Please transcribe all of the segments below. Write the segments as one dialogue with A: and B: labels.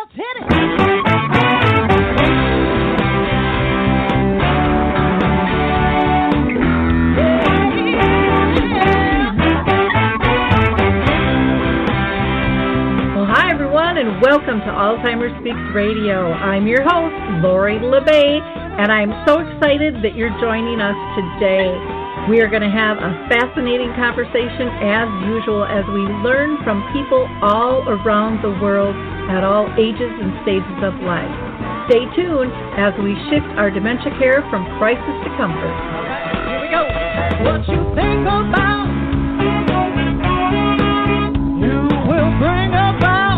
A: Let's hit it. And welcome to Alzheimer Speaks Radio. I'm your host, Lori La Bey, and I'm so excited that you're joining us today. We are going to have a fascinating conversation as usual as we learn from people all around the world at all ages and stages of life. Stay tuned as we shift our dementia care from crisis to comfort. All right, here we go. What you think about, you will bring about.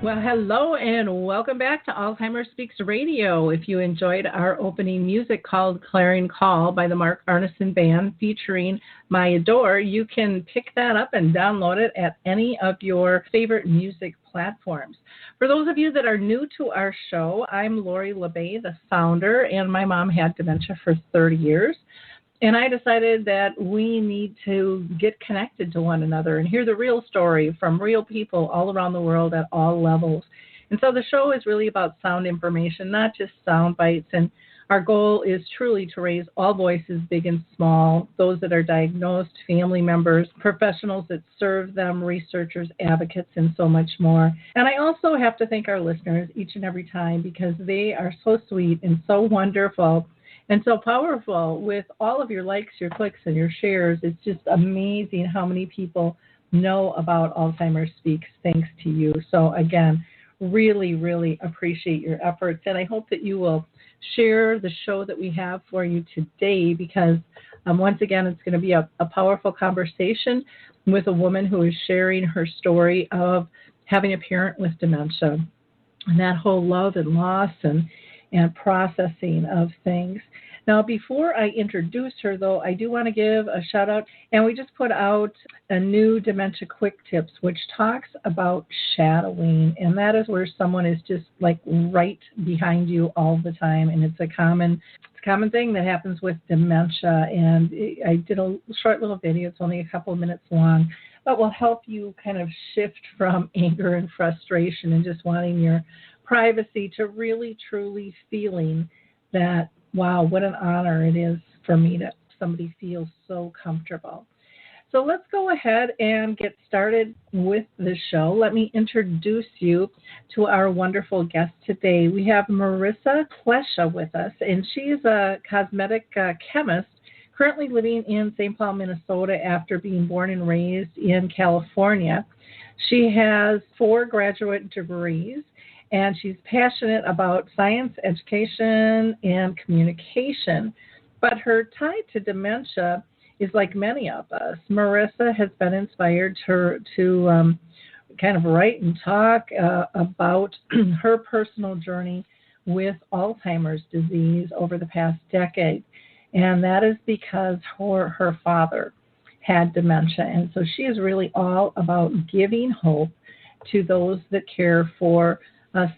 A: Well, hello and welcome back to Alzheimer Speaks Radio. If you enjoyed our opening music called Clarion Call by the Mark Arneson Band featuring My Adore, you can pick that up and download it at any of your favorite music platforms. For those of you that are new to our show, I'm Lori La Bey, the founder, and my mom had dementia for 30 years. And I decided that we need to get connected to one another and hear the real story from real people all around the world at all levels. And so the show is really about sound information, not just sound bites. And our goal is truly to raise all voices, big and small, those that are diagnosed, family members, professionals that serve them, researchers, advocates, and so much more. And I also have to thank our listeners each and every time because they are so sweet and so wonderful and so powerful with all of your likes, your clicks, and your shares. It's just amazing how many people know about Alzheimer Speaks thanks to you. So again, really, really appreciate your efforts. And I hope that you will share the show that we have for you today because once again, it's going to be a powerful conversation with a woman who is sharing her story of having a parent with dementia and that whole love and loss and processing of things. Now, before I introduce her, though, I do want to give a shout out. And we just put out a new Dementia Quick Tips, which talks about shadowing. And that is where someone is just like right behind you all the time. And it's a common thing that happens with dementia. And I did a short little video. It's only a couple of minutes long, but will help you kind of shift from anger and frustration and just wanting your privacy to really, truly feeling that, wow, what an honor it is for me that somebody feels so comfortable. So let's go ahead and get started with the show. Let me introduce you to our wonderful guest today. We have Marisa Plescia with us, and she is a cosmetic chemist currently living in St. Paul, Minnesota after being born and raised in California. She has 4 graduate degrees, and she's passionate about science, education, and communication. But her tie to dementia is like many of us. Marisa has been inspired to kind of write and talk about her personal journey with Alzheimer's disease over the past decade. And that is because her father had dementia. And so she is really all about giving hope to those that care for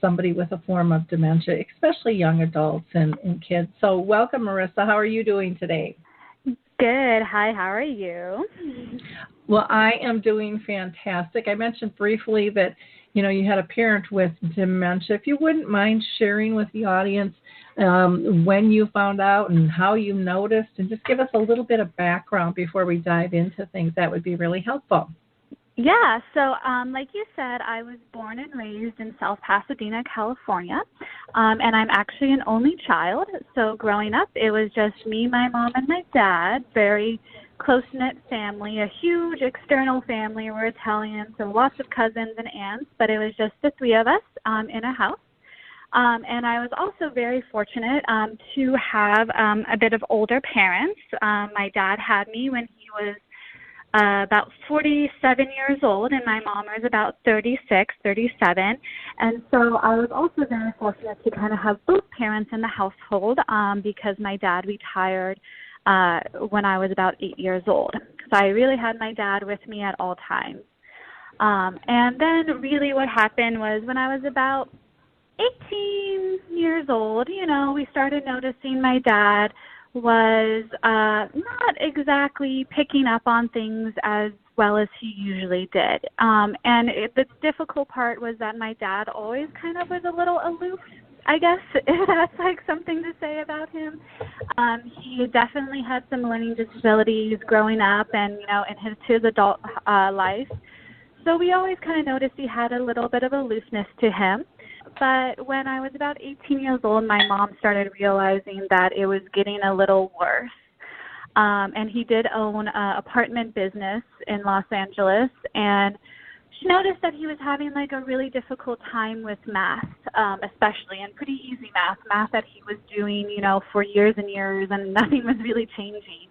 A: somebody with a form of dementia, especially young adults and kids. So welcome, Marisa. How are you doing today?
B: Good. Hi, how are you?
A: Well, I am doing fantastic. I mentioned briefly that, you had a parent with dementia. If you wouldn't mind sharing with the audience when you found out and how you noticed, and just give us a little bit of background before we dive into things, that would be really helpful.
B: Yeah, so like you said, I was born and raised in South Pasadena, California, and I'm actually an only child. So growing up, it was just me, my mom, and my dad, very close-knit family, a huge external family. We're Italian, so lots of cousins and aunts, but it was just the 3 of us in a house. And I was also very fortunate to have a bit of older parents. My dad had me when he was about 47 years old, and my mom was about 36, 37. And so I was also very fortunate to kind of have both parents in the household because my dad retired when I was about 8 years old. So I really had my dad with me at all times. And then really what happened was when I was about 18 years old, we started noticing my dad was not exactly picking up on things as well as he usually did. The difficult part was that my dad always kind of was a little aloof, I guess, if that's like something to say about him. He definitely had some learning disabilities growing up and, in his adult life. So we always kind of noticed he had a little bit of aloofness to him. But when I was about 18 years old, my mom started realizing that it was getting a little worse. And he did own an apartment business in Los Angeles, and she noticed that he was having like a really difficult time with math, especially, and pretty easy math that he was doing, for years and years, and nothing was really changing.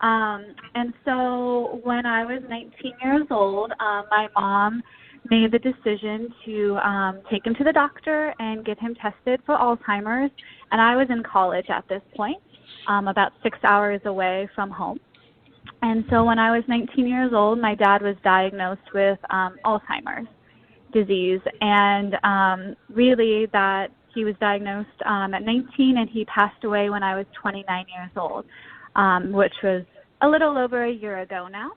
B: And so when I was 19 years old, my mom made the decision to take him to the doctor and get him tested for Alzheimer's. And I was in college at this point, about 6 hours away from home. And so when I was 19 years old, my dad was diagnosed with Alzheimer's disease. And really that he was diagnosed at 19, and he passed away when I was 29 years old, which was a little over a year ago now.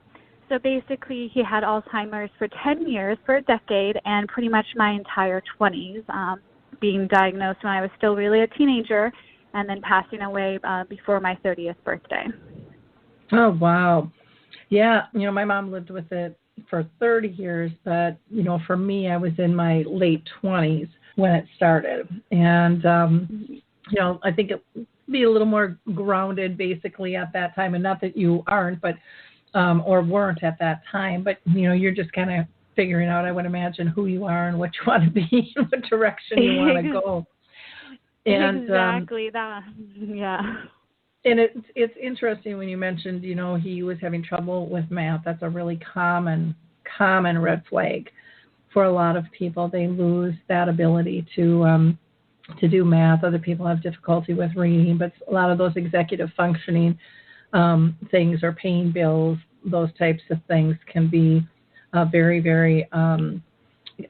B: So basically, he had Alzheimer's for 10 years, for a decade, and pretty much my entire 20s, being diagnosed when I was still really a teenager, and then passing away before my 30th birthday.
A: Oh, wow. Yeah, my mom lived with it for 30 years, but, for me, I was in my late 20s when it started. And, I think it would be a little more grounded, basically, at that time, and not that you aren't, but or weren't at that time, but you're just kind of figuring out, I would imagine, who you are and what you want to be and what direction you want to go. And
B: exactly that. Yeah.
A: And it's interesting when you mentioned, he was having trouble with math. That's a really common red flag for a lot of people. They lose that ability to do math. Other people have difficulty with reading, but a lot of those executive functioning things, or paying bills, those types of things can be very, very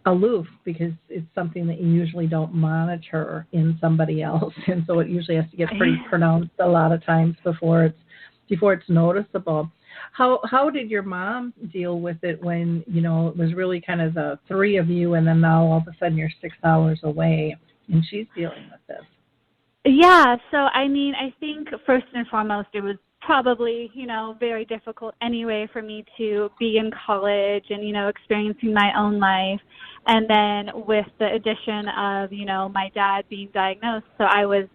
A: aloof, because it's something that you usually don't monitor in somebody else, and so it usually has to get pretty pronounced a lot of times before it's noticeable. How did your mom deal with it when it was really kind of the three of you, and then now all of a sudden you're 6 hours away and she's dealing with this?
B: Yeah, so I think first and foremost it was probably, very difficult anyway for me to be in college and, experiencing my own life. And then with the addition of, my dad being diagnosed, so I was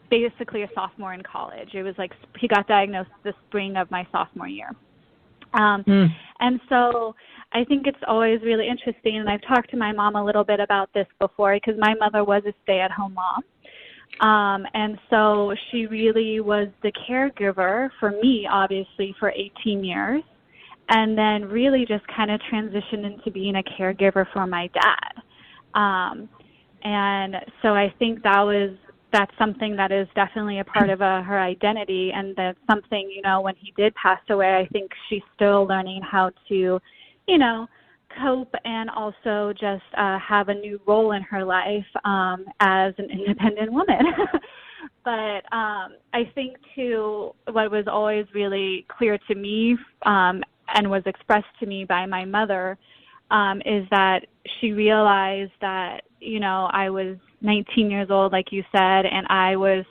B: basically a sophomore in college. It was like he got diagnosed the spring of my sophomore year. And so I think it's always really interesting, and I've talked to my mom a little bit about this before, because my mother was a stay-at-home mom. And so she really was the caregiver for me, obviously, for 18 years, and then really just kind of transitioned into being a caregiver for my dad. And so I think that's something that is definitely a part of her identity, and that's something, when he did pass away, I think she's still learning how to, cope and also just have a new role in her life as an independent woman. But I think, too, what was always really clear to me and was expressed to me by my mother is that she realized that, I was 19 years old, like you said, and I was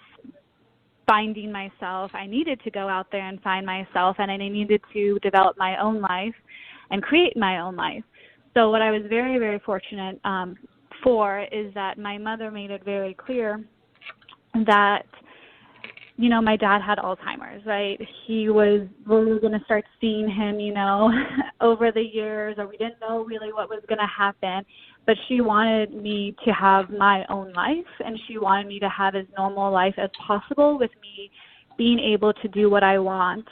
B: finding myself. I needed to go out there and find myself, and I needed to develop my own life and create my own life. So what I was very, very fortunate for is that my mother made it very clear that, my dad had Alzheimer's, right? We were going to start seeing him, over the years, or we didn't know really what was going to happen. But she wanted me to have my own life, and she wanted me to have as normal life as possible, with me being able to do what I want.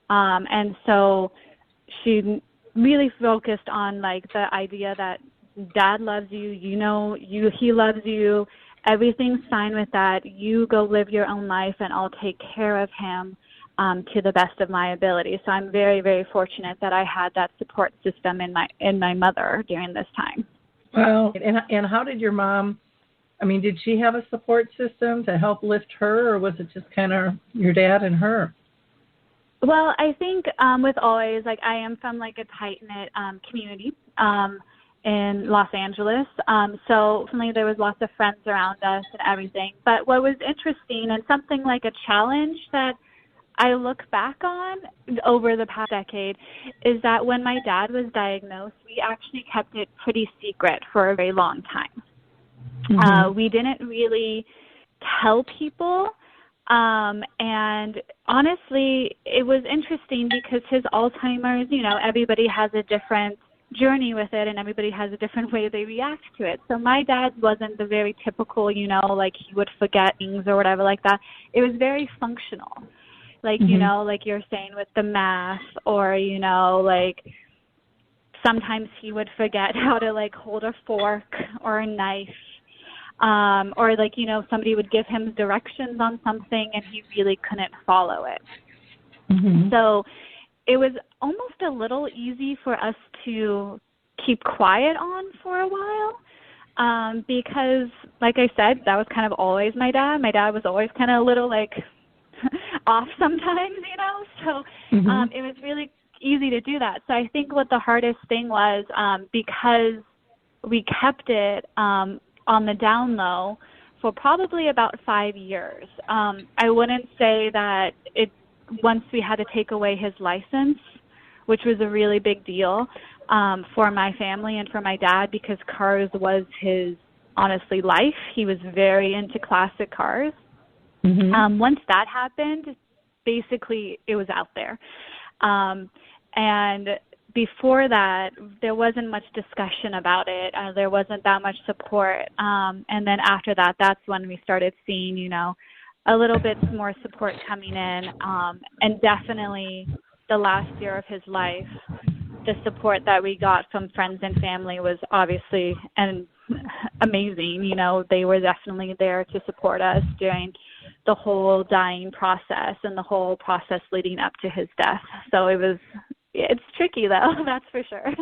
B: And so she really focused on like the idea that dad loves you, he loves you, everything's fine with that. You go live your own life, and I'll take care of him to the best of my ability. So I'm very, very fortunate that I had that support system in my mother during this time.
A: Wow. And how did your mom I mean, did she have a support system to help lift her, or was it just kind of your dad and her?
B: Well, I think with always, like, I am from, like, a tight-knit community in Los Angeles. So for me, there was lots of friends around us and everything. But what was interesting and something like a challenge that I look back on over the past decade is that when my dad was diagnosed, we actually kept it pretty secret for a very long time.
A: Mm-hmm.
B: We didn't really tell people. And honestly, it was interesting because his Alzheimer's, you know, everybody has a different journey with it and everybody has a different way they react to it. So my dad wasn't the very typical, you know, like he would forget things or whatever like that. It was very functional. Like, you know, like you're saying with the math, or, you know, like sometimes he would forget how to, like, hold a fork or a knife. Or, like, you know, somebody would give him directions on something and he really couldn't follow it.
A: Mm-hmm.
B: So it was almost a little easy for us to keep quiet on for a while because, like I said, that was kind of always my dad. My dad was always kind of a little, like, off sometimes, you know. So it was really easy to do that. So I think what the hardest thing was because we kept it on the down low for probably about 5 years. I wouldn't say that once we had to take away his license, which was a really big deal for my family and for my dad because cars was his, honestly, life. He was very into classic cars. Once that happened, basically it was out there. And before that, there wasn't much discussion about it. There wasn't that much support. And then after that, that's when we started seeing, you know, a little bit more support coming in. And definitely the last year of his life, the support that we got from friends and family was obviously amazing. You know, they were definitely there to support us during the whole dying process and the whole process leading up to his death. So it's tricky though, that's for sure.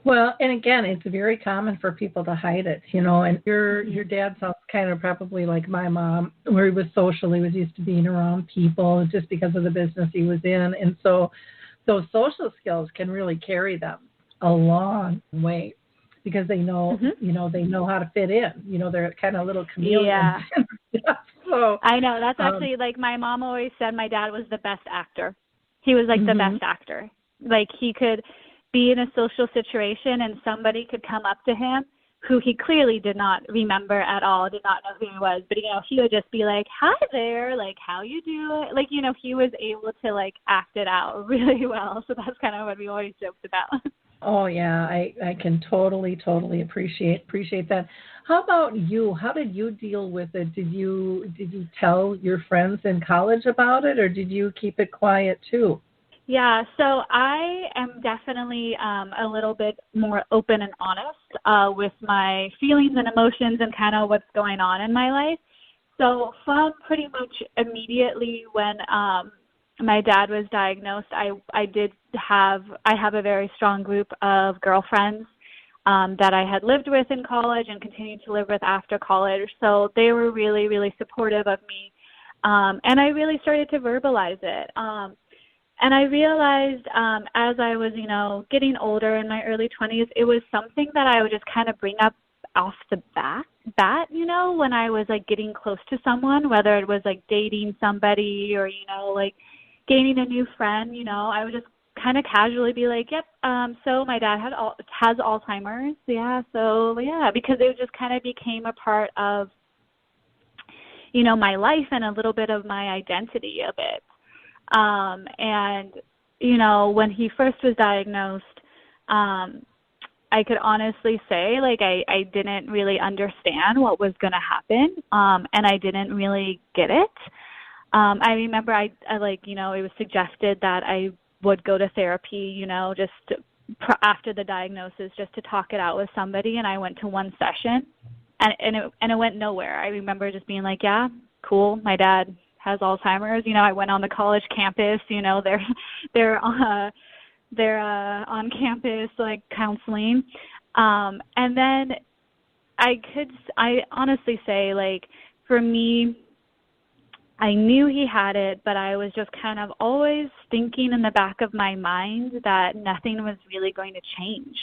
A: Well, and again, it's very common for people to hide it, you know, and your dad sounds kind of probably like my mom, where he was social, he was used to being around people just because of the business he was in. And so those social skills can really carry them a long way because they know, you know, they know how to fit in, you know, they're kind of little chameleons.
B: Yeah.
A: So,
B: I know. That's actually, like, my mom always said my dad was the best actor. He was, like, the best actor. Like, he could be in a social situation and somebody could come up to him who he clearly did not remember at all, did not know who he was. But, you know, he would just be like, hi there, like, how you doing? Like, you know, he was able to, like, act it out really well. So that's kind of what we always joked about.
A: Oh, yeah, I can totally appreciate that. How about you? How did you deal with it? Did you tell your friends in college about it, or did you keep it quiet too?
B: Yeah, so I am definitely a little bit more open and honest with my feelings and emotions and kind of what's going on in my life. So from pretty much immediately when my dad was diagnosed, I have a very strong group of girlfriends that I had lived with in college and continued to live with after college. So they were really, really supportive of me. And I really started to verbalize it. And I realized as I was, you know, getting older in my early 20s, it was something that I would just kind of bring up off the bat, you know, when I was, like, getting close to someone, whether it was, like, dating somebody or, you know, like, gaining a new friend, you know, I would just kind of casually be like, yep, so my dad has Alzheimer's, yeah, so, yeah, because it just kind of became a part of, you know, my life and a little bit of my identity a bit. And, you know, when he first was diagnosed, I could honestly say, like, I didn't really understand what was going to happen, and I didn't really get it. I remember I like, you know, it was suggested that I would go to therapy, you know, just after the diagnosis, just to talk it out with somebody, and I went to one session, and it went nowhere. I remember just being like, yeah, cool, my dad has Alzheimer's. You know, I went on the college campus, you know, they're on campus, like, counseling. And then I honestly say, like, for me, I knew he had it, but I was just kind of always thinking in the back of my mind that nothing was really going to change,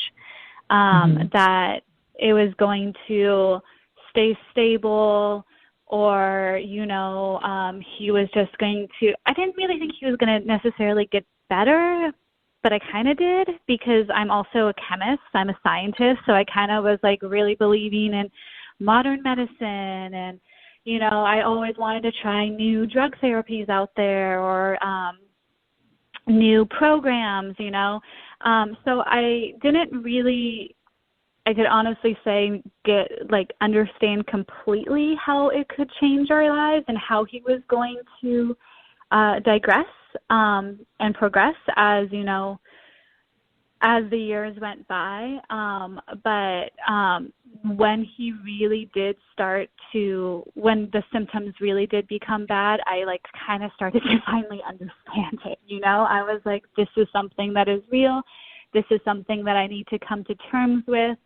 B: that it was going to stay stable, or, he was just going to, I didn't really think he was going to necessarily get better, but I kind of did, because I'm also a chemist. I'm a scientist, so I kind of was like really believing in modern medicine, and I always wanted to try new drug therapies out there, or new programs, so I didn't really, I could honestly say, understand completely how it could change our lives and how he was going to digress and progress as the years went by. But when he really did when the symptoms really did become bad, I kind of started to finally understand it. I was like, this is something that is real. This is something that I need to come to terms with.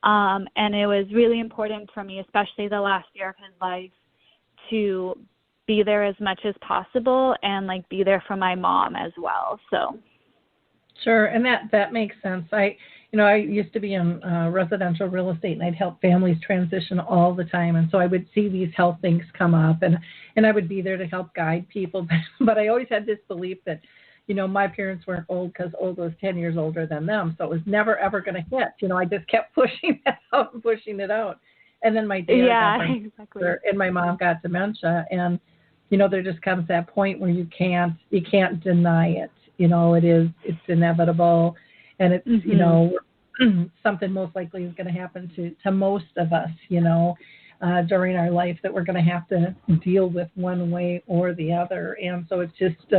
B: And it was really important for me, especially the last year of his life, to be there as much as possible and be there for my mom as well. So.
A: Sure, and that makes sense. I used to be in residential real estate, and I'd help families transition all the time, and so I would see these health things come up, and I would be there to help guide people. But I always had this belief that, my parents weren't old because old was 10 years older than them, so it was never ever going to hit. I just kept pushing it out and pushing it out, and then my dad got cancer, and my mom got dementia, and there just comes that point where you can't deny it. It's inevitable, and it's, something most likely is going to happen to most of us, during our life, that we're going to have to deal with one way or the other. And so it's just,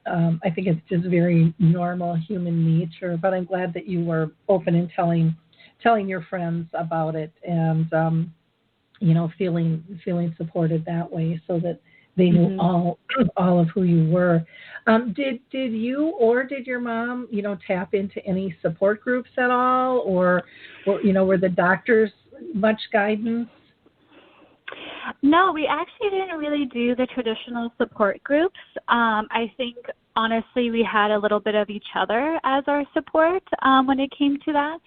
A: I think it's just very normal human nature, but I'm glad that you were open in telling your friends about it, and, feeling supported that way, so that they knew all of who you were. Did you or did your mom, tap into any support groups at all, or were the doctors much guidance?
B: No, we actually didn't really do the traditional support groups. I think, honestly, we had a little bit of each other as our support when it came to that.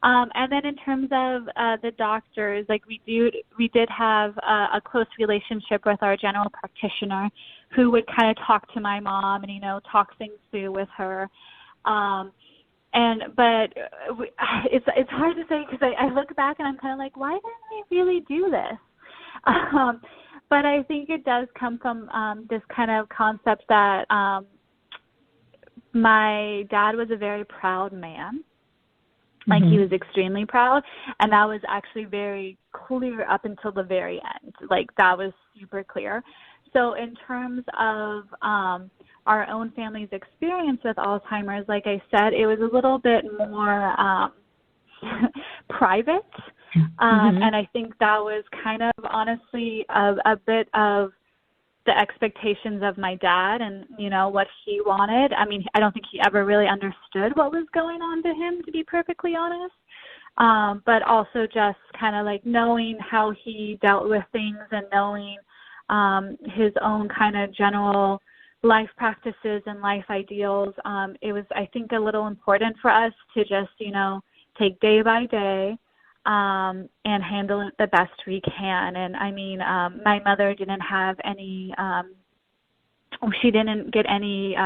B: And then in terms of the doctors, we did have a close relationship with our general practitioner, who would kind of talk to my mom and, talk things through with her. But it's hard to say, because I look back and I'm kind of like, why didn't we really do this? But I think it does come from this kind of concept that my dad was a very proud man. He was extremely proud, and that was actually very clear up until the very end. That was super clear. So in terms of our own family's experience with Alzheimer's, like I said, it was a little bit more private. And I think that was kind of, honestly, a bit of the expectations of my dad and, what he wanted. I mean, I don't think he ever really understood what was going on to him, to be perfectly honest. But also just kind of knowing how he dealt with things, and knowing his own kind of general life practices and life ideals. It was, I think, a little important for us to just, take day by day and handle it the best we can. And I mean, my mother didn't have any, she didn't get any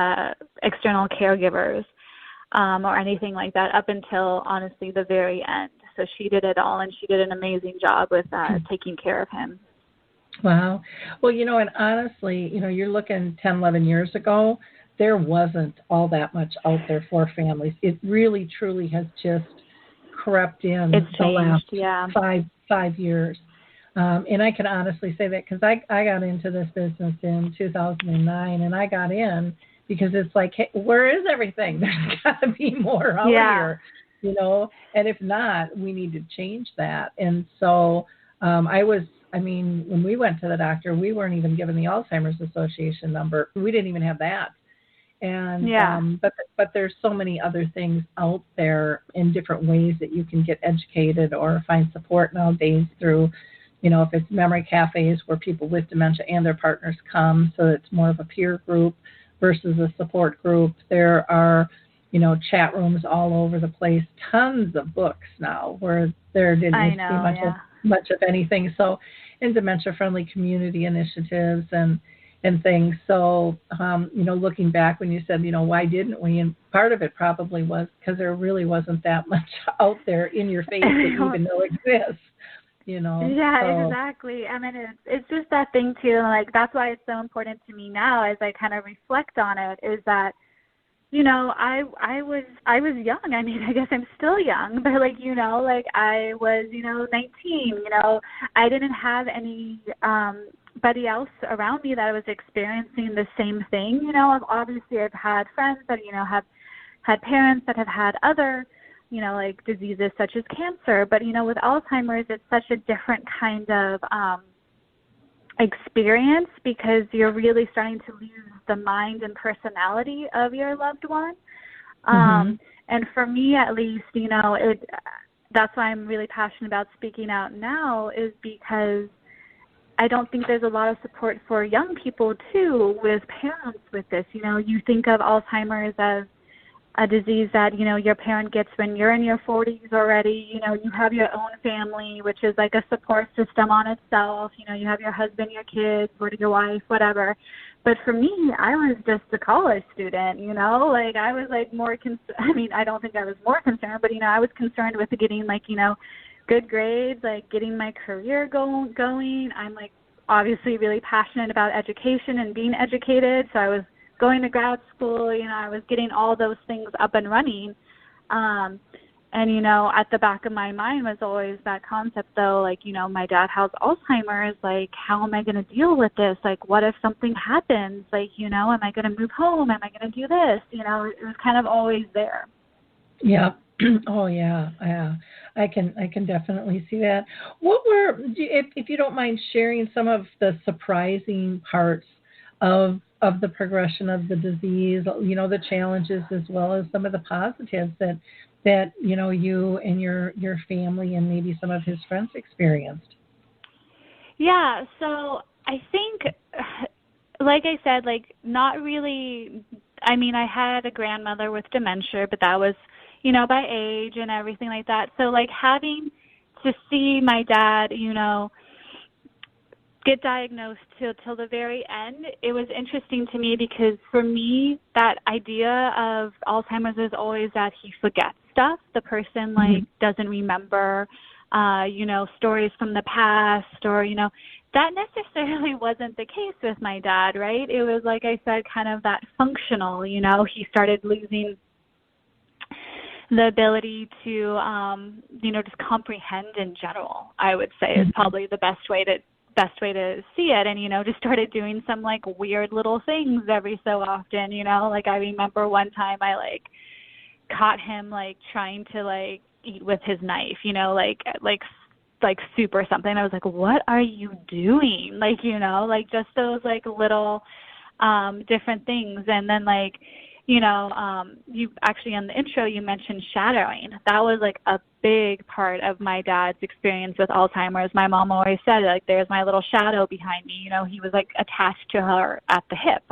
B: external caregivers or anything like that up until, honestly, the very end. So she did it all, and she did an amazing job with taking care of him.
A: Wow. Well, and honestly, you're looking 10, 11 years ago, there wasn't all that much out there for families. It really, truly has just crept in the last 5 years. And I can honestly say that because I got into this business in 2009, and I got in because it's like, hey, where is everything? There's got to be more out here, and if not, we need to change that. And so when we went to the doctor, we weren't even given the Alzheimer's Association number. We didn't even have that. And
B: Yeah.
A: but there's so many other things out there in different ways that you can get educated or find support nowadays through, if it's memory cafes where people with dementia and their partners come, so it's more of a peer group versus a support group. There are, chat rooms all over the place, tons of books now where there didn't
B: I
A: used to be
B: know, yeah.
A: much of anything. So, in dementia-friendly community initiatives and things. So, looking back when you said, why didn't we? And part of it probably was because there really wasn't that much out there in your face that you even know exists.
B: Yeah,
A: So,
B: exactly. I mean, it's just that thing too. Like that's why it's so important to me now, as I kind of reflect on it, is that I was young. I mean, I guess I'm still young, but I was 19. I didn't have anybody else around me that was experiencing the same thing. Obviously I've had friends that have had parents that have had other diseases such as cancer. But, with Alzheimer's, it's such a different kind of experience because you're really starting to lose the mind and personality of your loved one. And for me, at least, that's why I'm really passionate about speaking out now, is because I don't think there's a lot of support for young people, too, with parents with this. You think of Alzheimer's as a disease that, your parent gets when you're in your 40s already. You have your own family, which is like a support system on itself. You have your husband, your kids, or your wife, whatever. But for me, I was just a college student, I was more I don't think I was more concerned, but, I was concerned with getting good grades, getting my career going. I'm obviously really passionate about education and being educated. So I was going to grad school, I was getting all those things up and running. And, at the back of my mind was always that concept, though, my dad has Alzheimer's, how am I going to deal with this? What if something happens? Am I going to move home? Am I going to do this? It was kind of always there.
A: Yeah. Oh, yeah. Yeah. I can definitely see that. What were, if you don't mind sharing some of the surprising parts of the progression of the disease, the challenges as well as some of the positives that you and your family and maybe some of his friends experienced?
B: Yeah, so I think, like I said, not really. I mean, I had a grandmother with dementia, but that was, by age and everything like that. So, having to see my dad, get diagnosed till the very end, it was interesting to me because for me, that idea of Alzheimer's is always that he forgets stuff. The person doesn't remember, stories from the past, or, that necessarily wasn't the case with my dad, right? It was, like I said, kind of that functional, he started losing the ability to, just comprehend in general, I would say is probably the best way to see it. And, just started doing some weird little things every so often, I remember one time I caught him trying to eat with his knife, like soup or something. I was like, what are you doing? Just those little different things. And then you actually in the intro you mentioned shadowing. That was a big part of my dad's experience with Alzheimer's. My mom always said there's my little shadow behind me. He was attached to her at the hip.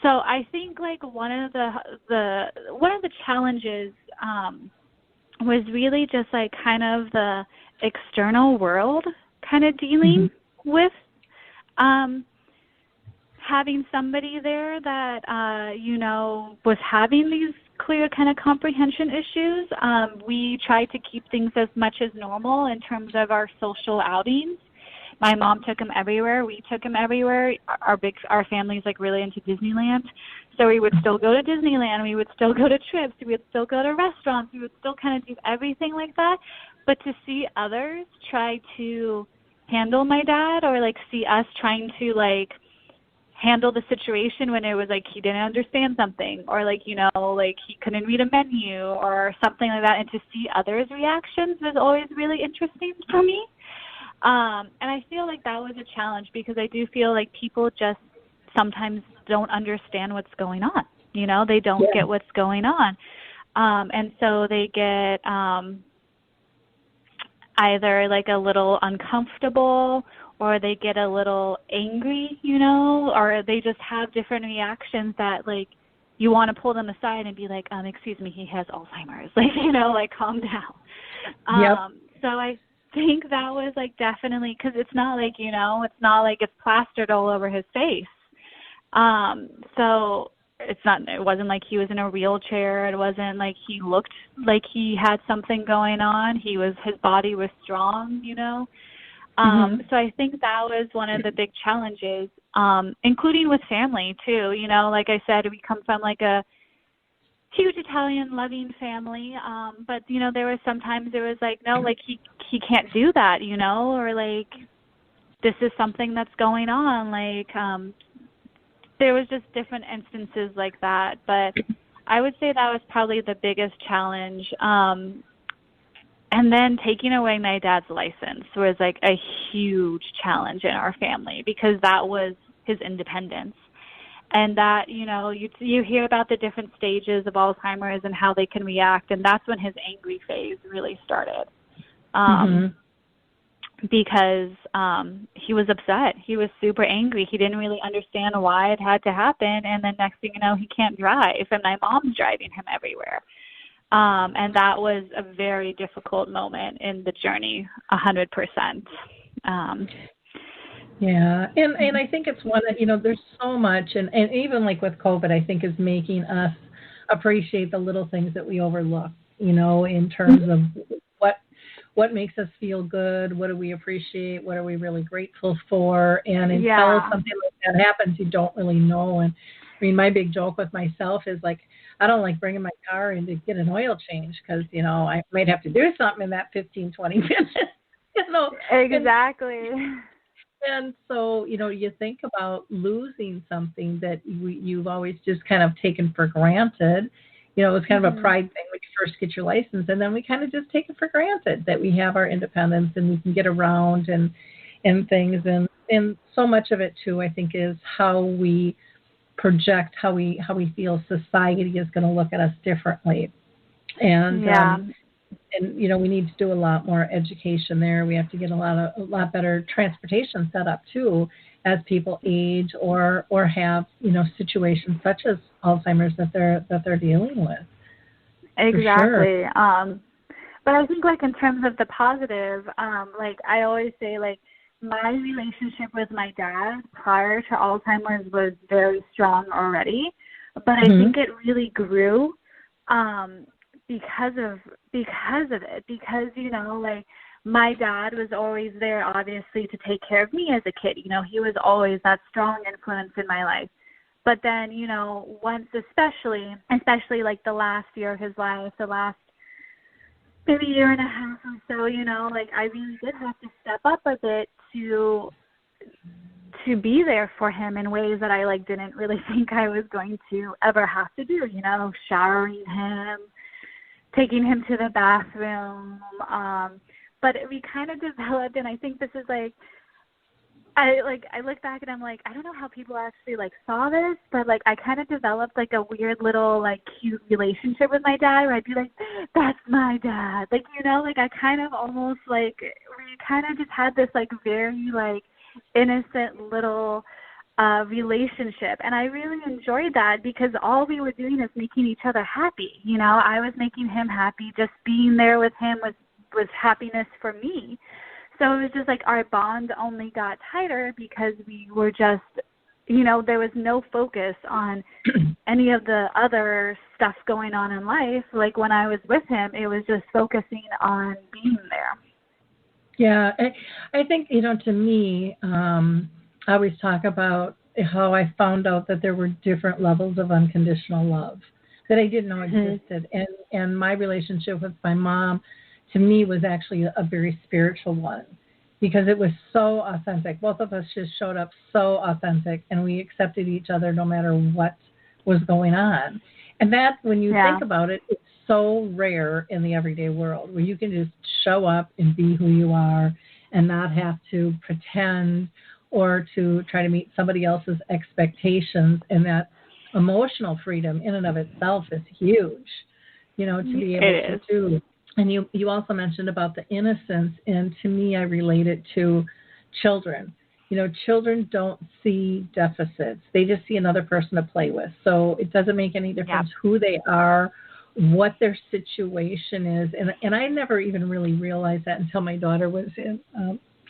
B: So I think one of the challenges was really just kind of the external world kind of dealing with having somebody there that, was having these clear kind of comprehension issues. We tried to keep things as much as normal in terms of our social outings. My mom took him everywhere. We took him everywhere. Our family's really into Disneyland. So we would still go to Disneyland. We would still go to trips. We would still go to restaurants. We would still kind of do everything like that. But to see others try to handle my dad or see us trying to handle the situation when it was he didn't understand something or he couldn't read a menu or something like that, and to see others' reactions was always really interesting for me. And I feel that was a challenge because I do feel people just sometimes don't understand what's going on. You know, they don't get what's going on. And so they get either like a little uncomfortable, or they get a little angry, you know, or they just have different reactions that, like, you want to pull them aside and be like, excuse me, he has Alzheimer's. Like, you know, like, calm down. So I think that was, like, definitely, because it's not like, you know, it's not like it's plastered all over his face. So it wasn't like he was in a wheelchair. It wasn't like he looked like he had something going on. His body was strong, you know. So I think that was one of the big challenges, including with family too. You know, like I said, we come from like a huge Italian loving family. But you know, there was like, no, like he can't do that, you know, or like, this is something that's going on. Like, there was just different instances like that. But I would say that was probably the biggest challenge. And then taking away my dad's license was like a huge challenge in our family, because that was his independence. And that, you know, you hear about the different stages of Alzheimer's and how they can react, and that's when his angry phase really started. Because he was upset. He was super angry. He didn't really understand why it had to happen, and then next thing you know, he can't drive, and my mom's driving him everywhere. And that was a very difficult moment in the journey, 100%.
A: And I think it's one that, you know, there's so much, and even like with COVID, I think is making us appreciate the little things that we overlook, you know, in terms of what makes us feel good, what do we appreciate, what are we really grateful for, and until something like that happens, you don't really know. And I mean, my big joke with myself is like, I don't like bringing my car in to get an oil change, because, you know, I might have to do something in that 15, 20 minutes, you know.
B: Exactly.
A: And so, you know, you think about losing something that you've always just kind of taken for granted. You know, it's kind of a pride thing when you first get your license, and then we kind of just take it for granted that we have our independence and we can get around and things. And so much of it, too, I think, is how we project, how we feel society is going to look at us differently. And, and, you know, we need to do a lot more education there. We have to get a lot better transportation set up, too, as people age or have, you know, situations such as Alzheimer's that they're dealing with.
B: Exactly. Sure. But I think, like, in terms of the positive, like, I always say, like, my relationship with my dad prior to Alzheimer's was very strong already, but I think it really grew because of it. Because, you know, like, my dad was always there, obviously, to take care of me as a kid. You know, he was always that strong influence in my life. But then, you know, once especially like the last year of his life, the last maybe year and a half or so, you know, like, I really did have to step up a bit to be there for him in ways that I, like, didn't really think I was going to ever have to do, you know, showering him, taking him to the bathroom. But we kind of developed, and I think this is, like, I look back and I'm like, I don't know how people actually, like, saw this, but, like, I kind of developed, like, a weird little, like, cute relationship with my dad where I'd be like, that's my dad. Like, you know, like, I kind of almost, like, we kind of just had this, like, very, like, innocent little relationship. And I really enjoyed that, because all we were doing is making each other happy. You know, I was making him happy. Just being there with him was happiness for me. So it was just like our bond only got tighter because we were just, you know, there was no focus on any of the other stuff going on in life. Like, when I was with him, it was just focusing on being there.
A: Yeah, I think, you know, to me, I always talk about how I found out that there were different levels of unconditional love that I didn't know existed. And my relationship with my mom, to me, was actually a very spiritual one, because it was so authentic. Both of us just showed up so authentic, and we accepted each other no matter what was going on. And that, when you think about it, it's so rare in the everyday world, where you can just show up and be who you are and not have to pretend or to try to meet somebody else's expectations. And that emotional freedom in and of itself is huge, to be able to do. And you also mentioned about the innocence, and to me, I relate it to children. Children don't see deficits. They just see another person to play with. So it doesn't make any difference who they are, what their situation is. And I never even really realized that until my daughter was in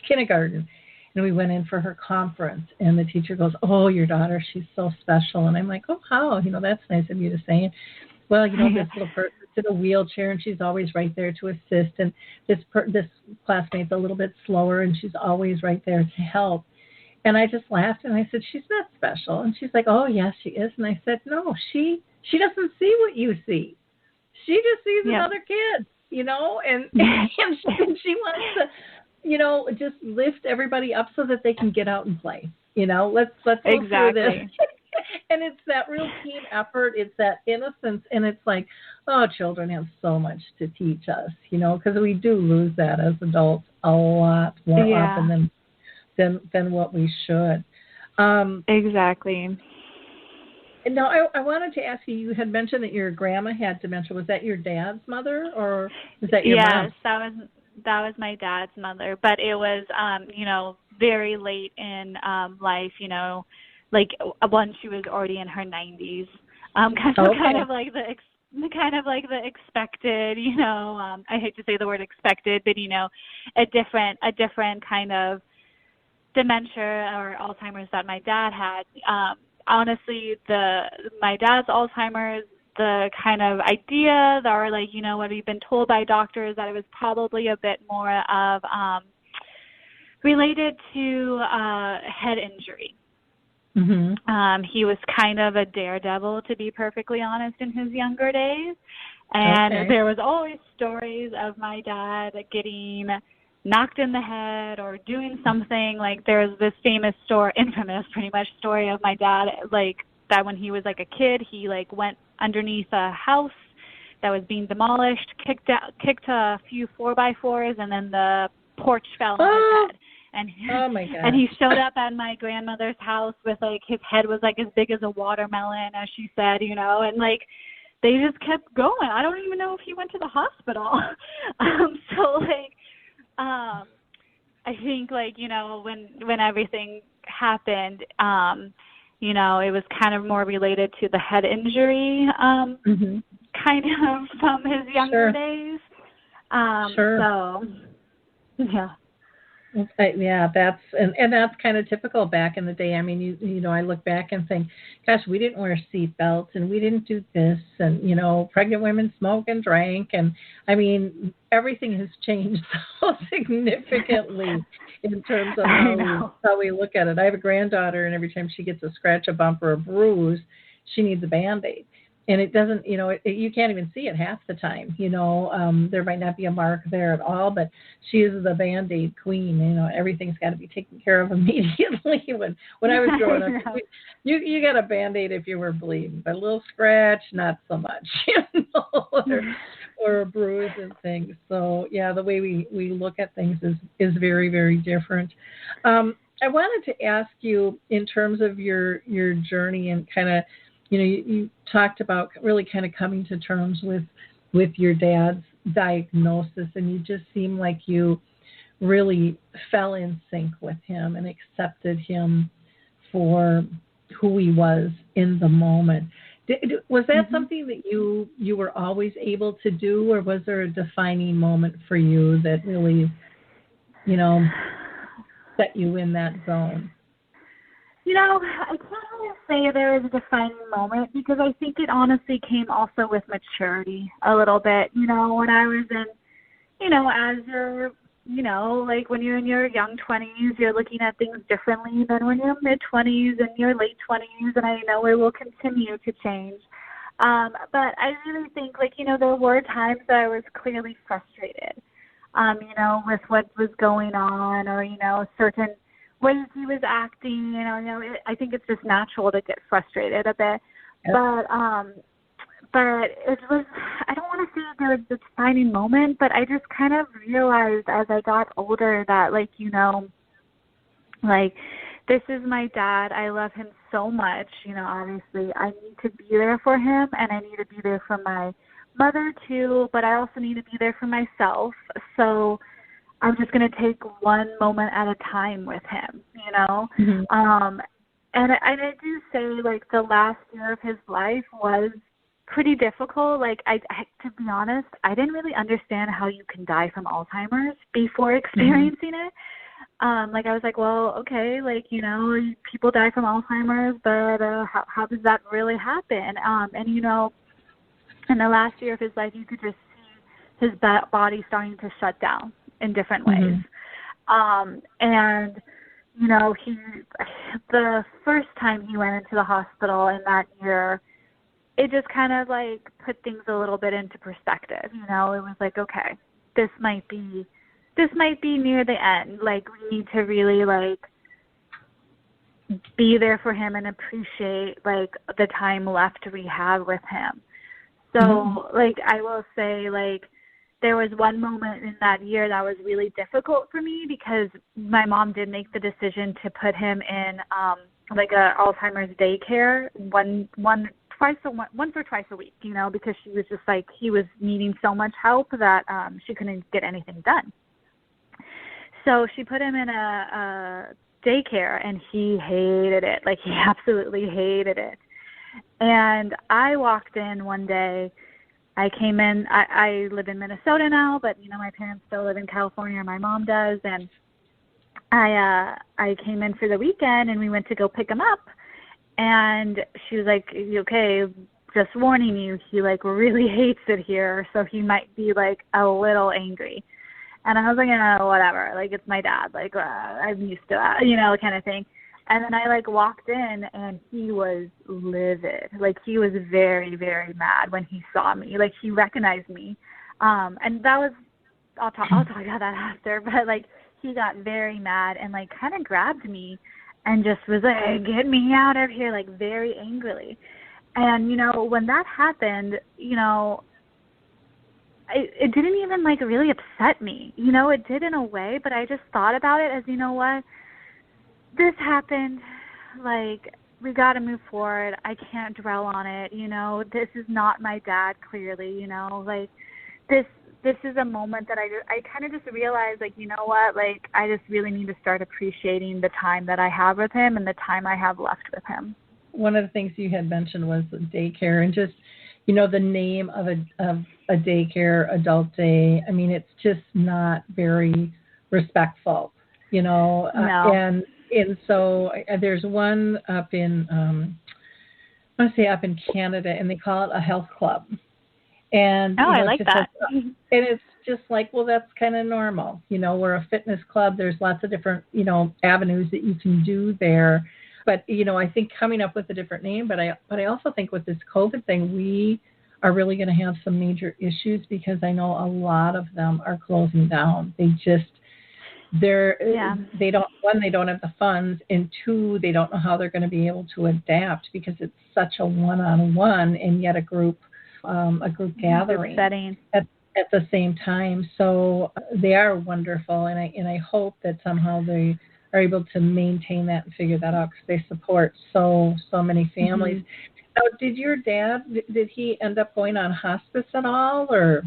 A: kindergarten. And we went in for her conference, and the teacher goes, "Oh, your daughter, she's so special." And I'm like, "Oh, how? That's nice of you to say." Well, this little person's in a wheelchair, and she's always right there to assist. And this classmate's a little bit slower, and she's always right there to help. And I just laughed, and I said, "She's not special." And she's like, "Oh, yes, she is." And I said, "No, she doesn't see what you see. She just sees another kid, and she wants to, just lift everybody up so that they can get out and play. Let's go through this." And it's that real team effort. It's that innocence. And it's like, oh, children have so much to teach us, because we do lose that as adults a lot more often than what we should.
B: Exactly.
A: Now, I wanted to ask you, you had mentioned that your grandma had dementia. Was that your dad's mother, or was that your mom?
B: Yes, that was my dad's mother. But it was, very late in life, like once she was already in her 90s. Kind of like the expected, I hate to say the word expected, but a different kind of dementia or Alzheimer's that my dad had. Honestly, my dad's Alzheimer's, the kind of idea that, or like, what we've been told by doctors, that it was probably a bit more of related to head injury. Mm-hmm. He was kind of a daredevil, to be perfectly honest, in his younger days. And there was always stories of my dad getting knocked in the head or doing something. Like, there's this famous story, infamous pretty much story of my dad, like, that when he was like a kid, he like went underneath a house that was being demolished, kicked a few 4x4s, and then the porch fell on his head. And
A: oh my God.
B: And he showed up at my grandmother's house with like, his head was like as big as a watermelon, as she said, and like they just kept going. I don't even know if he went to the hospital. So like, I think like, when everything happened, it was kind of more related to the head injury, kind of from his younger days. So, yeah.
A: Yeah, that's kind of typical back in the day. I mean, I look back and think, gosh, we didn't wear seat belts and we didn't do this, and pregnant women smoke and drank, and I mean, everything has changed so significantly in terms of how we look at it. I have a granddaughter, and every time she gets a scratch, a bump, or a bruise, she needs a Band-Aid. And it doesn't, you can't even see it half the time. There might not be a mark there at all, but she is the Band-Aid queen. Everything's got to be taken care of immediately. When I was growing up, you got a Band-Aid if you were bleeding, but a little scratch, not so much, or a bruise and things. So yeah, the way we look at things is very, very different. I wanted to ask you, in terms of your journey and kind of, you talked about really kind of coming to terms with your dad's diagnosis, and you just seem like you really fell in sync with him and accepted him for who he was in the moment. Was that something that you were always able to do, or was there a defining moment for you that really, set you in that zone?
B: I can't really say there is a defining moment, because I think it honestly came also with maturity a little bit. When I was in, as you're, like when you're in your young 20s, you're looking at things differently than when you're mid-20s and your late 20s, and I know it will continue to change. But I really think, like, there were times that I was clearly frustrated, with what was going on, or, certain ways he was acting, I think it's just natural to get frustrated a bit. Yep. But it was, I don't want to say there was a defining moment, but I just kind of realized as I got older that, like, like this is my dad. I love him so much. You know, obviously I need to be there for him, and I need to be there for my mother too, but I also need to be there for myself. So I'm just going to take one moment at a time with him, you know? And I do say, like, the last year of his life was pretty difficult. Like, I to be honest, I didn't really understand how you can die from Alzheimer's before experiencing it. Like, I was like, well, okay, like, you know, people die from Alzheimer's, but how does that really happen? And, you know, in the last year of his life, you could just see his body starting to shut down in different ways. And, you know, the first time he went into the hospital in that year, it just kind of, like, put things a little bit into perspective. You know, it was like, okay, this might be near the end. Like, we need to really, like, be there for him and appreciate, like, the time left we have with him. So, like, I will say, like, there was one moment in that year that was really difficult for me because my mom did make the decision to put him in, like, a Alzheimer's daycare once or twice a week, you know, because she was just, like, he was needing so much help that she couldn't get anything done. So she put him in a daycare, and he hated it. Like, he absolutely hated it. And I walked in one day. I came in. I live in Minnesota now, but, you know, my parents still live in California. My mom does. And I came in for the weekend, and we went to go pick him up. And she was like, okay, just warning you, he, like, really hates it here, so he might be, like, a little angry. And I was like, whatever. Like, it's my dad. Like, I'm used to that, you know, kind of thing. And then I, like, walked in, and he was livid. Like, he was very, very mad when he saw me. Like, he recognized me. And that was, I'll talk about that after. But, like, he got very mad and, like, kind of grabbed me and just was like, hey, get me out of here, like, very angrily. And, you know, when that happened, you know, it didn't even, like, really upset me. You know, it did in a way, but I just thought about it as, you know what, this happened, like, we got to move forward. I can't dwell on it, you know. This is not my dad, clearly, you know. Like, this is a moment that I kind of just realized, like, you know what, like, I just really need to start appreciating the time that I have with him and the time I have left with him.
A: One of the things you had mentioned was the daycare, and just, you know, the name of a daycare, adult day. I mean, it's just not very respectful, you know.
B: No.
A: And so there's one up in, I want to say up in Canada, and they call it a health club. And
B: I like that.
A: And it's just like, well, that's kind of normal. You know, we're a fitness club. There's lots of different, you know, avenues that you can do there. But, you know, I think coming up with a different name, but I also think with this COVID thing, we are really going to have some major issues because I know a lot of them are closing down. They don't have the funds, and two, they don't know how they're going to be able to adapt because it's such a one-on-one and yet a group gathering at the same time. So they are wonderful, and I hope that somehow they are able to maintain that and figure that out because they support so many families. Now, did your dad, did he end up going on hospice at all, or?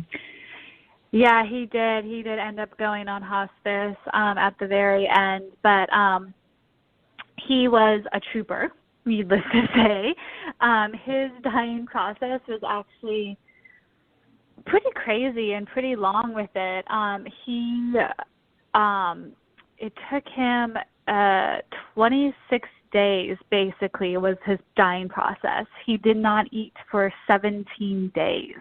B: Yeah, he did. He did end up going on hospice at the very end, but he was a trooper, needless to say. His dying process was actually pretty crazy and pretty long with it. It took him 26 days, basically, was his dying process. He did not eat for 17 days.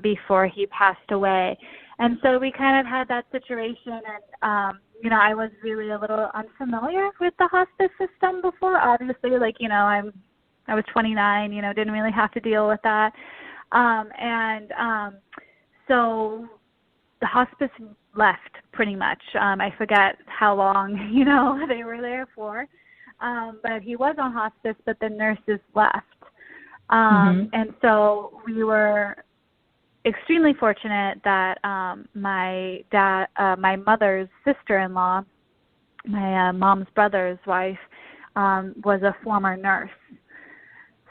B: Before he passed away. And so we kind of had that situation, and, you know, I was really a little unfamiliar with the hospice system before. Obviously, like, you know, I was 29, you know, didn't really have to deal with that. So the hospice left pretty much. I forget how long, you know, they were there for. But he was on hospice, but the nurses left. And so we were extremely fortunate that my mother's sister-in-law my mom's brother's wife was a former nurse.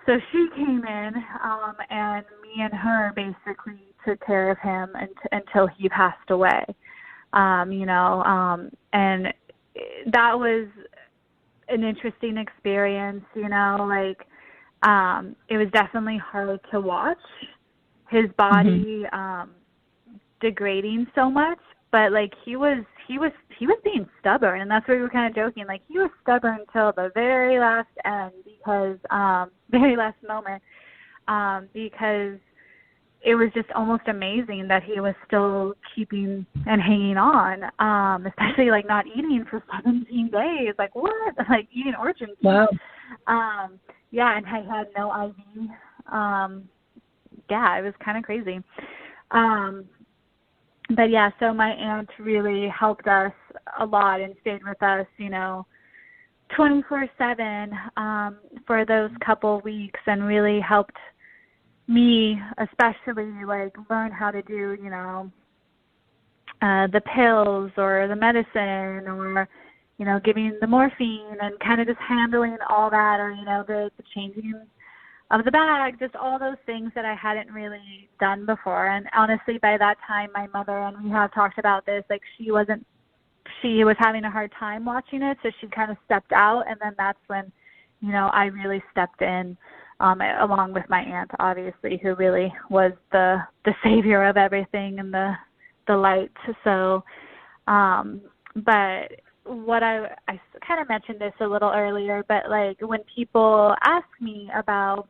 B: So she came in, and me and her basically took care of him until he passed away. And that was an interesting experience, like, it was definitely hard to watch his body, degrading so much, but like he was being stubborn, and that's what we were kind of joking. Like, he was stubborn until the very last end, because very last moment, because it was just almost amazing that he was still keeping and hanging on, especially like not eating for 17 days. Like, what? Like, eating origin.
A: Wow.
B: Yeah, and I had no IV. Yeah, it was kind of crazy. But yeah, so my aunt really helped us a lot and stayed with us, 24/7 for those couple weeks, and really helped me especially, like, learn how to do, the pills or the medicine, or, giving the morphine, and kind of just handling all that, or, the changing of the bag, just all those things that I hadn't really done before. And honestly, by that time, my mother, and we have talked about this, like, she was having a hard time watching it, so she kind of stepped out, and then that's when, I really stepped in, along with my aunt, obviously, who really was the savior of everything and the light. So, but what I kind of mentioned this a little earlier, but like, when people ask me about,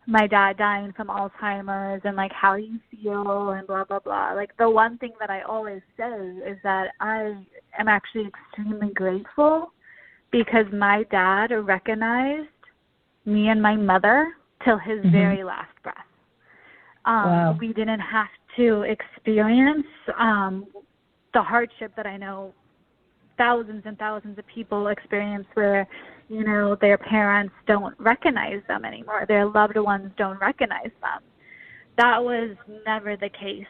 B: my dad dying from Alzheimer's and like how you feel and blah, blah, blah, like, the one thing that I always say is that I am actually extremely grateful, because my dad recognized me and my mother till his very last breath.
A: Wow.
B: We didn't have to experience the hardship that I know thousands and thousands of people experience, where, their parents don't recognize them anymore. Their loved ones don't recognize them. That was never the case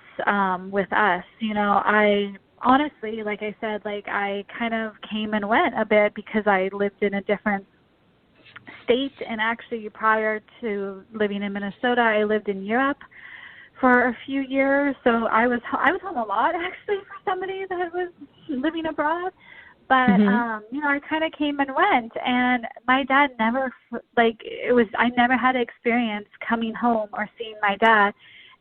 B: with us. I honestly, like I said, like, I kind of came and went a bit because I lived in a different state, and actually prior to living in Minnesota, I lived in Europe for a few years. So I was home a lot, actually, for somebody that was living abroad. But, I kind of came and went, and my dad never, like, I never had an experience coming home or seeing my dad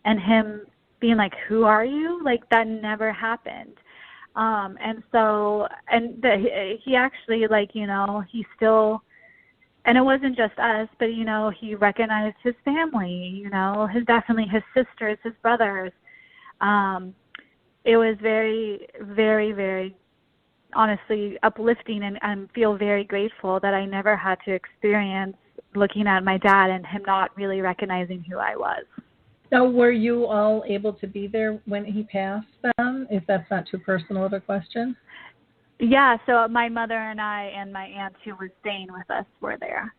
B: and him being like, who are you? Like, that never happened. He actually, like, he still, and it wasn't just us, but, he recognized his family, definitely his sisters, his brothers. It was very, very, very, honestly, uplifting, and I feel very grateful that I never had to experience looking at my dad and him not really recognizing who I was.
A: Now, were you all able to be there when he passed then, if that's not too personal of a question?
B: Yeah, so my mother and I and my aunt, who was staying with us, were there.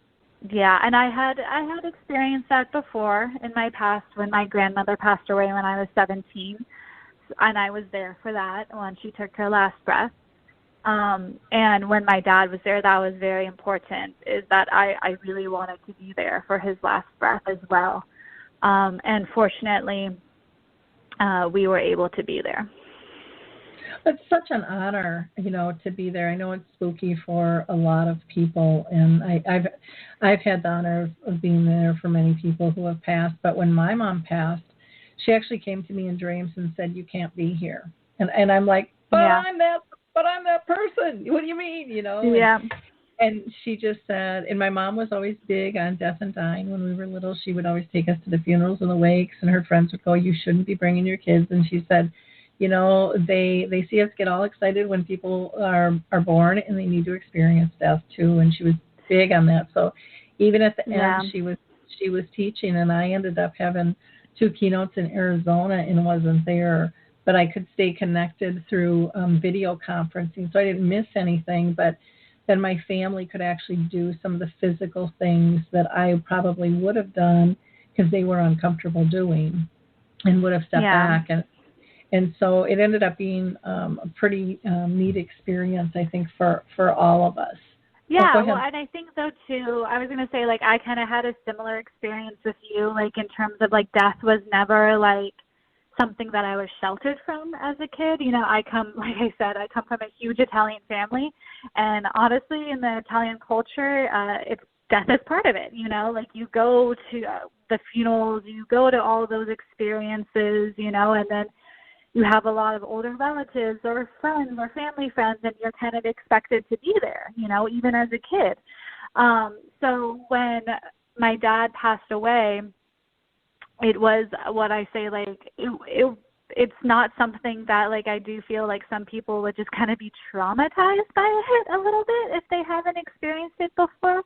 B: Yeah, and I had experienced that before in my past, when my grandmother passed away when I was 17, and I was there for that when she took her last breath. And when my dad was there, that was very important, is that I really wanted to be there for his last breath as well. And fortunately, we were able to be there.
A: It's such an honor, to be there. I know it's spooky for a lot of people, and I've had the honor of being there for many people who have passed. But when my mom passed, she actually came to me in dreams and said, "You can't be here," and I'm like, "But yeah. I'm that person. What do you mean?"
B: Yeah.
A: And she just said, and my mom was always big on death and dying. When we were little, she would always take us to the funerals and the wakes, and her friends would go, "You shouldn't be bringing your kids." And she said, they see us get all excited when people are born, and they need to experience death too. And she was big on that. So even at the end, she was teaching, and I ended up having 2 keynotes in Arizona and wasn't there. But I could stay connected through video conferencing, so I didn't miss anything. But then my family could actually do some of the physical things that I probably would have done because they were uncomfortable doing, and would have stepped back. And so it ended up being a pretty neat experience, I think, for all of us.
B: Yeah, well, and I think so too. I was going to say, like, I kind of had a similar experience with you, like, in terms of, like, death was never, like, something that I was sheltered from as a kid. You know, like I said, I come from a huge Italian family, and honestly, in the Italian culture, death is part of it, you know, like, you go to the funerals, you go to all of those experiences, you know, and then you have a lot of older relatives or friends or family friends, and you're kind of expected to be there, you know, even as a kid. So when my dad passed away, it was what I say, like, it's not something that, like, I do feel like some people would just kind of be traumatized by it a little bit if they haven't experienced it before.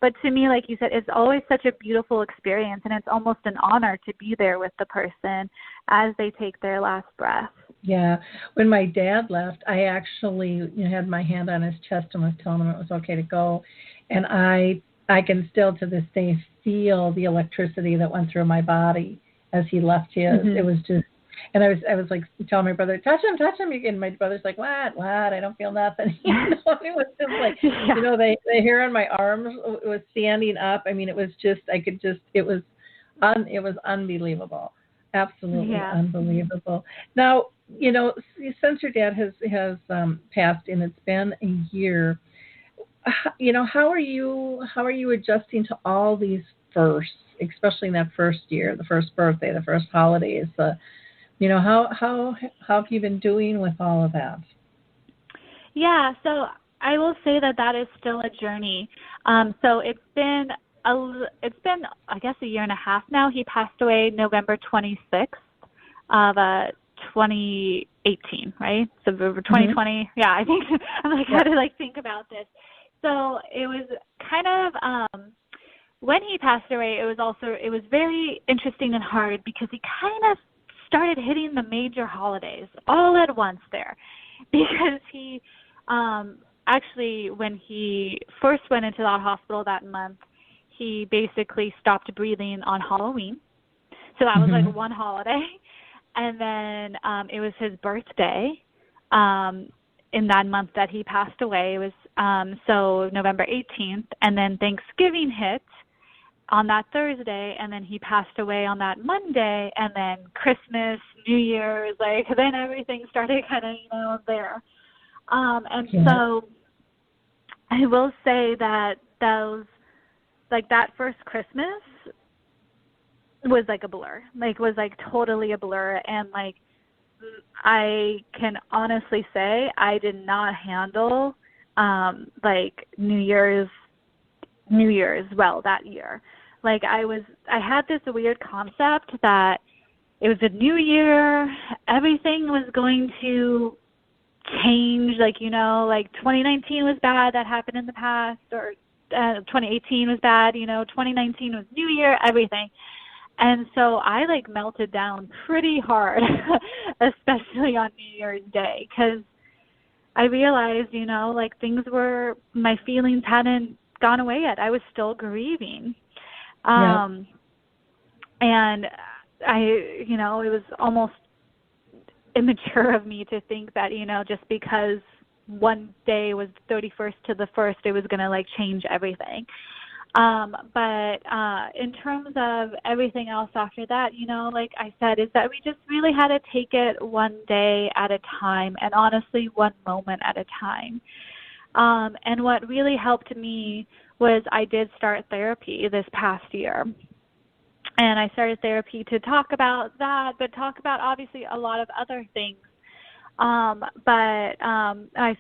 B: But to me, like you said, it's always such a beautiful experience, and it's almost an honor to be there with the person as they take their last breath.
A: Yeah. When my dad left, I actually had my hand on his chest and was telling him it was okay to go. And I can still to this day feel the electricity that went through my body as he left his. Mm-hmm. It was just, and I was like telling my brother, touch him. And my brother's like, what? I don't feel nothing. You know, it was just like, you know, the hair on my arms was standing up. I mean, it was just, it was unbelievable. Absolutely unbelievable. Now, you know, since your dad has passed and it's been a year, you know, how are you adjusting to all these firsts, especially in that first year, the first birthday, the first holidays? You know, how have you been doing with all of that?
B: Yeah, so I will say that is still a journey. So it's been I guess a year and a half now. He passed away November 26th of 2018, right? So 2020. Mm-hmm. Yeah, I think I'm like, how to like think about this. So it was kind of when he passed away, it was very interesting and hard because he kind of started hitting the major holidays all at once there, because he actually, when he first went into that hospital that month, he basically stopped breathing on Halloween. So that was like one holiday. And then it was his birthday in that month that he passed away. It was so November 18th. And then Thanksgiving hit on that Thursday. And then he passed away on that Monday. And then Christmas, New Year's, like then everything started kind of, you know, there. So I will say that that first Christmas was like a blur, was totally a blur. And like, I can honestly say I did not handle, New Year's well that year. Like I had this weird concept that it was a new year, everything was going to change, 2019 was bad, that happened in the past, or 2018 was bad, 2019 was new year, everything. And so I melted down pretty hard, especially on New Year's Day, because I realized, my feelings hadn't gone away yet. I was still grieving. And it was almost immature of me to think that, just because one day was 31st to the 1st, it was going to change everything. But in terms of everything else after that, like I said, is that we just really had to take it one day at a time, and honestly, one moment at a time. And what really helped me was I did start therapy this past year. And I started therapy to talk about that, but talk about obviously a lot of other things.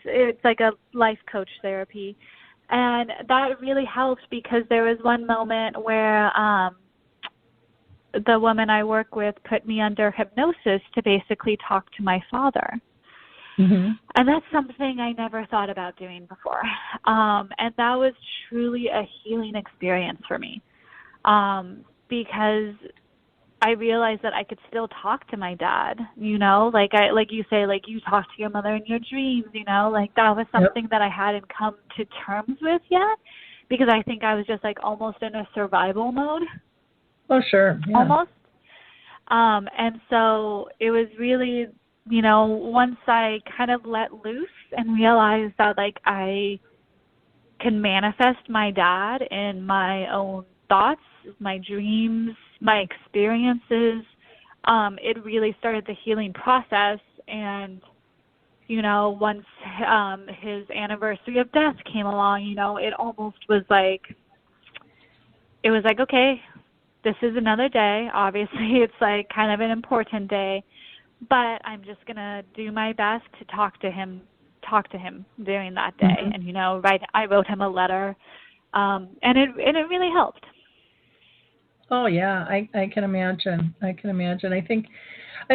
B: It's like a life coach therapy. And that really helped because there was one moment where the woman I work with put me under hypnosis to basically talk to my father. Mm-hmm. And that's something I never thought about doing before. And that was truly a healing experience for me. Because I realized that I could still talk to my dad, like you say, you talk to your mother in your dreams, that was something that I hadn't come to terms with yet, because I think I was just almost in a survival mode.
A: Oh, sure. Yeah.
B: Almost. And so it was really once I kind of let loose and realized that, like, I can manifest my dad in my own thoughts, my dreams, my experiences, it really started the healing process. And, once his anniversary of death came along, it almost was like, okay, this is another day. Obviously, it's like kind of an important day, but I'm just going to do my best to talk to him during that day.
A: Mm-hmm.
B: And, I wrote him a letter, and it really helped.
A: Oh yeah, I can imagine. I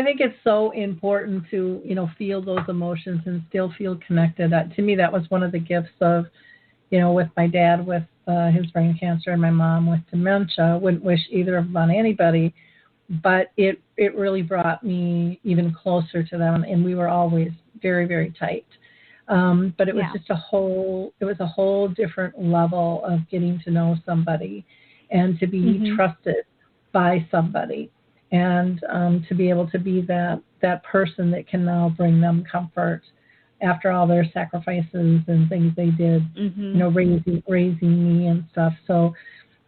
A: think it's so important to, feel those emotions and still feel connected. To me, that was one of the gifts of, with my dad with his brain cancer and my mom with dementia. Wouldn't wish either of them on anybody, but it really brought me even closer to them, and we were always very, very tight. But it was just a whole different level of getting to know somebody and to be trusted by somebody, and to be able to be that person that can now bring them comfort after all their sacrifices and things they did, raising me and stuff. So,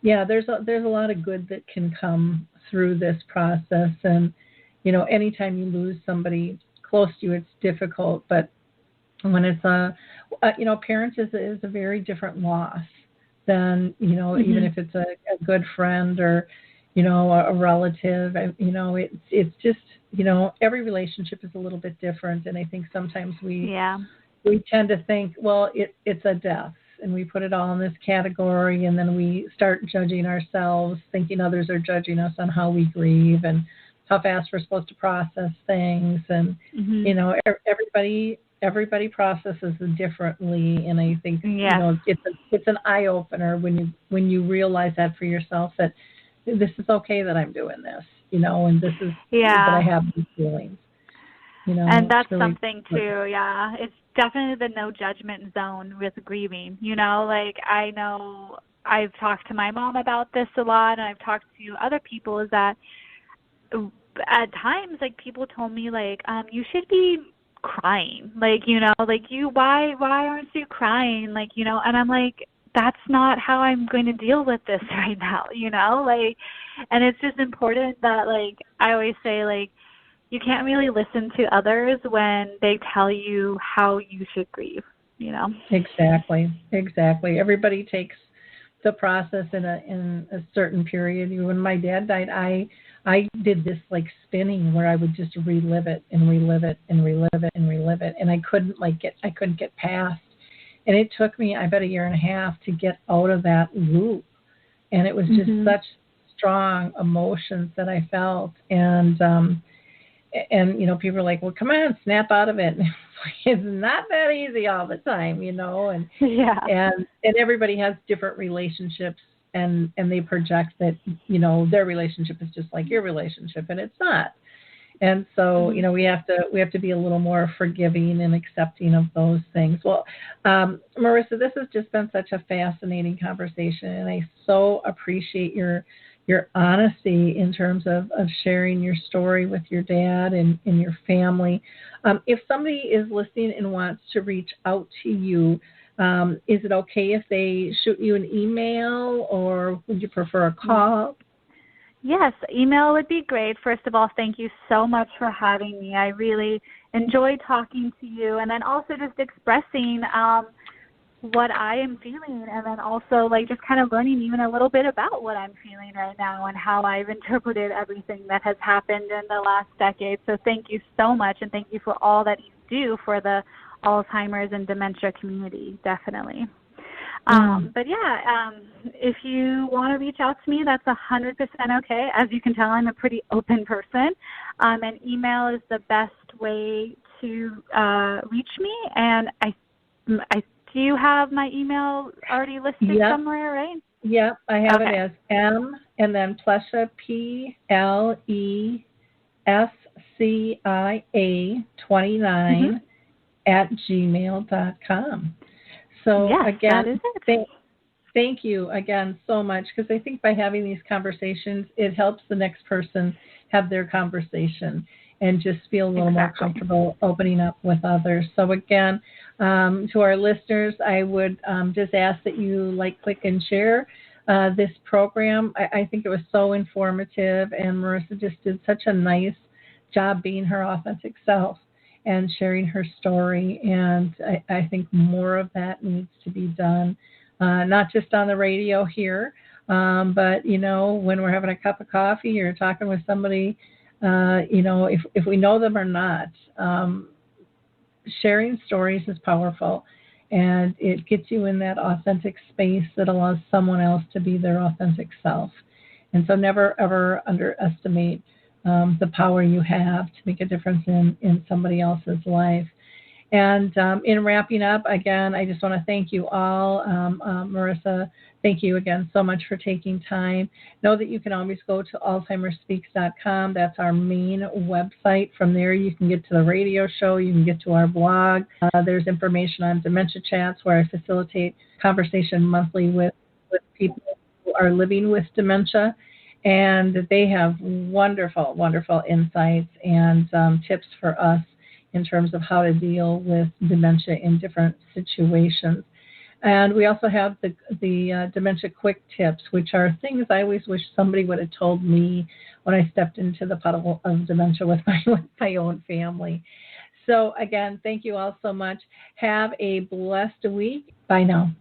A: yeah, there's a lot of good that can come through this process. And, anytime you lose somebody close to you, it's difficult. But when it's parents is a very different loss than, even if it's a good friend or, a relative. It's just, every relationship is a little bit different. And I think sometimes we tend to think, well, it's a death, and we put it all in this category, and then we start judging ourselves, thinking others are judging us on how we grieve and how fast we're supposed to process things. And, everybody processes it differently. And I think, it's an eye opener when you realize that for yourself, that this is okay that I'm doing this, and this is that I have these feelings.
B: And that's really something too. Yeah, it's definitely the no judgment zone with grieving. Like, I know I've talked to my mom about this a lot, and I've talked to other people, is that at times, like, people told me, like, you should be crying, like, like, why aren't you crying, like, and I'm like, that's not how I'm going to deal with this right now, like, and it's just important that, like, I always say, like, you can't really listen to others when they tell you how you should grieve,
A: Exactly. Everybody takes the process in a certain period. When my dad died, I did this, like, spinning where I would just relive it and relive it and relive it and relive it, and I couldn't get past. And it took me, I bet, 1.5 years to get out of that loop. And it was just such strong emotions that I felt. And people are like, well, come on, snap out of it. And it's not that easy all the time, and and everybody has different relationships, and they project that, their relationship is just like your relationship, and it's not. And so, we have to be a little more forgiving and accepting of those things. Well, Marisa, this has just been such a fascinating conversation, and I so appreciate your honesty in terms of sharing your story with your dad and your family. If somebody is listening and wants to reach out to you, is it okay if they shoot you an email, or would you prefer a call?
B: Yes, email would be great. First of all, thank you so much for having me. I really enjoyed talking to you, and then also just expressing what I am feeling, and then also, like, just kind of learning even a little bit about what I'm feeling right now and how I've interpreted everything that has happened in the last decade. So thank you so much, and thank you for all that you do for the Alzheimer's and dementia community, definitely. But if you want to reach out to me, that's 100% okay. As you can tell, I'm a pretty open person, and email is the best way to reach me. And I do you have my email already listed somewhere, right?
A: Yep, I have it as M and then Plescia, PLESCIA 29 at gmail.com. So again, thank you again so much, because I think by having these conversations, it helps the next person have their conversation. and just feel a little more
B: Exactly.
A: comfortable opening up with others. So again, to our listeners, I would just ask that you like, click, and share this program. I think it was so informative, and Marisa just did such a nice job being her authentic self and sharing her story. And I think more of that needs to be done, not just on the radio here, but, when we're having a cup of coffee or talking with somebody, if we know them or not, sharing stories is powerful, and it gets you in that authentic space that allows someone else to be their authentic self. And so never, ever underestimate the power you have to make a difference in somebody else's life. And in wrapping up, again, I just want to thank you all. Marisa, thank you again so much for taking time. Know that you can always go to alzheimerspeaks.com. That's our main website. From there, you can get to the radio show. You can get to our blog. There's information on dementia chats where I facilitate conversation monthly with people who are living with dementia. And they have wonderful, wonderful insights and tips for us in terms of how to deal with dementia in different situations. And we also have the Dementia Quick Tips, which are things I always wish somebody would have told me when I stepped into the puddle of dementia with my own family. So again, thank you all so much. Have a blessed week. Bye now.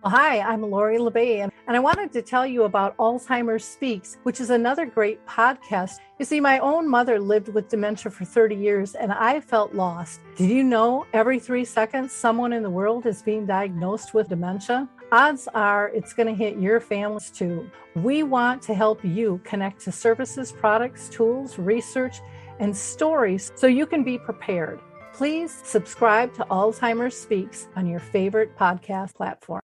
C: Well, hi, I'm Lori La Bey, and I wanted to tell you about Alzheimer Speaks, which is another great podcast. You see, my own mother lived with dementia for 30 years, and I felt lost. Did you know every 3 seconds someone in the world is being diagnosed with dementia? Odds are it's going to hit your families too. We want to help you connect to services, products, tools, research, and stories so you can be prepared. Please subscribe to Alzheimer Speaks on your favorite podcast platform.